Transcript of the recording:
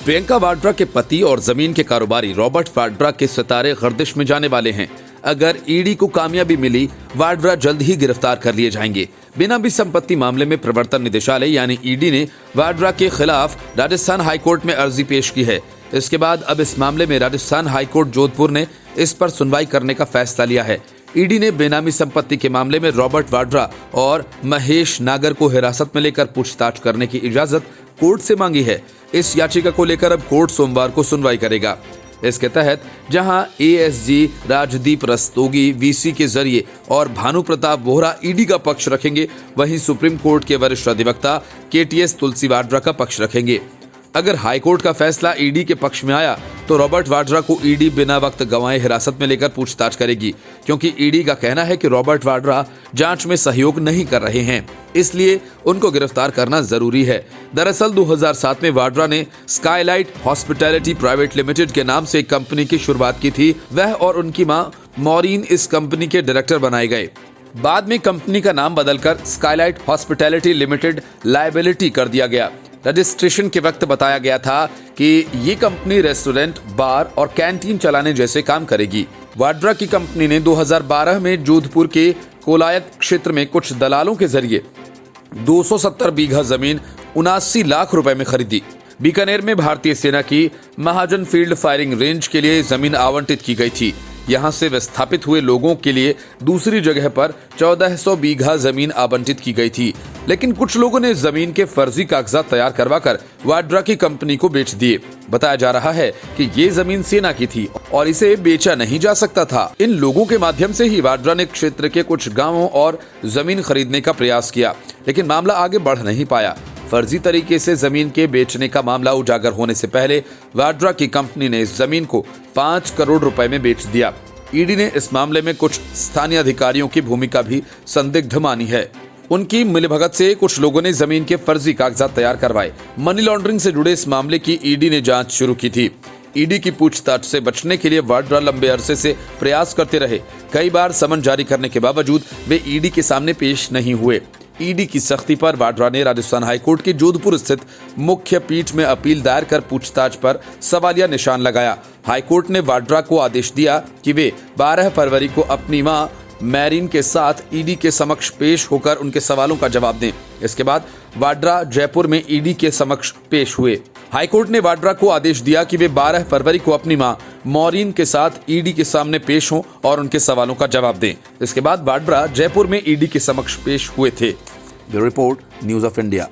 प्रियंका वाड्रा के पति और जमीन के कारोबारी रॉबर्ट वाड्रा के सितारे गर्दिश में जाने वाले हैं। अगर ईडी को कामयाबी मिली, वाड्रा जल्द ही गिरफ्तार कर लिए जाएंगे। बेनामी संपत्ति मामले में प्रवर्तन निदेशालय यानी ईडी ने वाड्रा के खिलाफ राजस्थान हाईकोर्ट में अर्जी पेश की है। इसके बाद अब इस मामले में राजस्थान हाईकोर्ट जोधपुर ने इस पर सुनवाई करने का फैसला लिया है। ईडी ने बेनामी संपत्ति के मामले में रॉबर्ट वाड्रा और महेश नागर को हिरासत में लेकर पूछताछ करने की इजाजत कोर्ट से मांगी है। इस याचिका को लेकर अब कोर्ट सोमवार को सुनवाई करेगा। इसके तहत जहां एएसजी राजदीप रस्तोगी वीसी के जरिए और भानु प्रताप वोहरा ईडी का पक्ष रखेंगे, वहीं सुप्रीम कोर्ट के वरिष्ठ अधिवक्ता केटीएस तुलसी वाड्रा का पक्ष रखेंगे। अगर हाईकोर्ट का फैसला ईडी के पक्ष में आया तो रॉबर्ट वाड्रा को ईडी बिना वक्त गंवाए हिरासत में लेकर पूछताछ करेगी, क्योंकि ईडी का कहना है कि रॉबर्ट वाड्रा जांच में सहयोग नहीं कर रहे हैं, इसलिए उनको गिरफ्तार करना जरूरी है। दरअसल 2007 में वाड्रा ने स्काईलाइट हॉस्पिटैलिटी प्राइवेट लिमिटेड के नाम से एक कंपनी की शुरुआत की थी। वह और उनकी मां मॉरीन इस कंपनी के डायरेक्टर बनाए गए। बाद में कंपनी का नाम बदलकर स्काईलाइट हॉस्पिटैलिटी लिमिटेड लायबिलिटी कर दिया गया। रजिस्ट्रेशन के वक्त बताया गया था कि ये कंपनी रेस्टोरेंट, बार और कैंटीन चलाने जैसे काम करेगी। वाड्रा की कंपनी ने 2012 में जोधपुर के कोलायत क्षेत्र में कुछ दलालों के जरिए 270 बीघा जमीन 79 लाख रुपए में खरीदी। बीकानेर में भारतीय सेना की महाजन फील्ड फायरिंग रेंज के लिए जमीन आवंटित की गई थी। यहां से विस्थापित हुए लोगों के लिए दूसरी जगह पर 1400 बीघा जमीन आवंटित की गई थी, लेकिन कुछ लोगों ने जमीन के फर्जी कागजात तैयार करवाकर वाड्रा की कंपनी को बेच दिए। बताया जा रहा है कि ये जमीन सेना की थी और इसे बेचा नहीं जा सकता था। इन लोगों के माध्यम से ही वाड्रा ने क्षेत्र के कुछ गांवों और जमीन खरीदने का प्रयास किया, लेकिन मामला आगे बढ़ नहीं पाया। फर्जी तरीके से जमीन के बेचने का मामला उजागर होने से पहले वाड्रा की कंपनी ने इस जमीन को 5 करोड़ रुपए में बेच दिया। ईडी ने इस मामले में कुछ स्थानीय अधिकारियों की भूमिका भी संदिग्ध मानी है। उनकी मिलीभगत से कुछ लोगों ने जमीन के फर्जी कागजात तैयार करवाए। मनी लॉन्ड्रिंग से जुड़े इस मामले की ईडी ने जांच शुरू की थी। ईडी की पूछताछ से बचने के लिए वाड्रा लंबे अरसे से प्रयास करते रहे। कई बार समन जारी करने के बावजूद वे ईडी के सामने पेश नहीं हुए। ईडी की सख्ती पर वाड्रा ने राजस्थान हाईकोर्ट की जोधपुर स्थित मुख्य पीठ में अपील दायर कर पूछताछ पर सवालिया निशान लगाया। हाईकोर्ट ने वाड्रा को आदेश दिया कि वे 12 फरवरी को अपनी मां मैरीन के साथ ईडी के समक्ष पेश होकर उनके सवालों का जवाब दें। इसके बाद वाड्रा जयपुर में ईडी के समक्ष पेश हुए। हाईकोर्ट ने वाड्रा को आदेश दिया कि वे 12 फरवरी को अपनी मां मॉरीन के साथ ईडी के सामने पेश हों और उनके सवालों का जवाब दें। इसके बाद वाड्रा जयपुर में ईडी के समक्ष पेश हुए थे। Bureau report, news of India.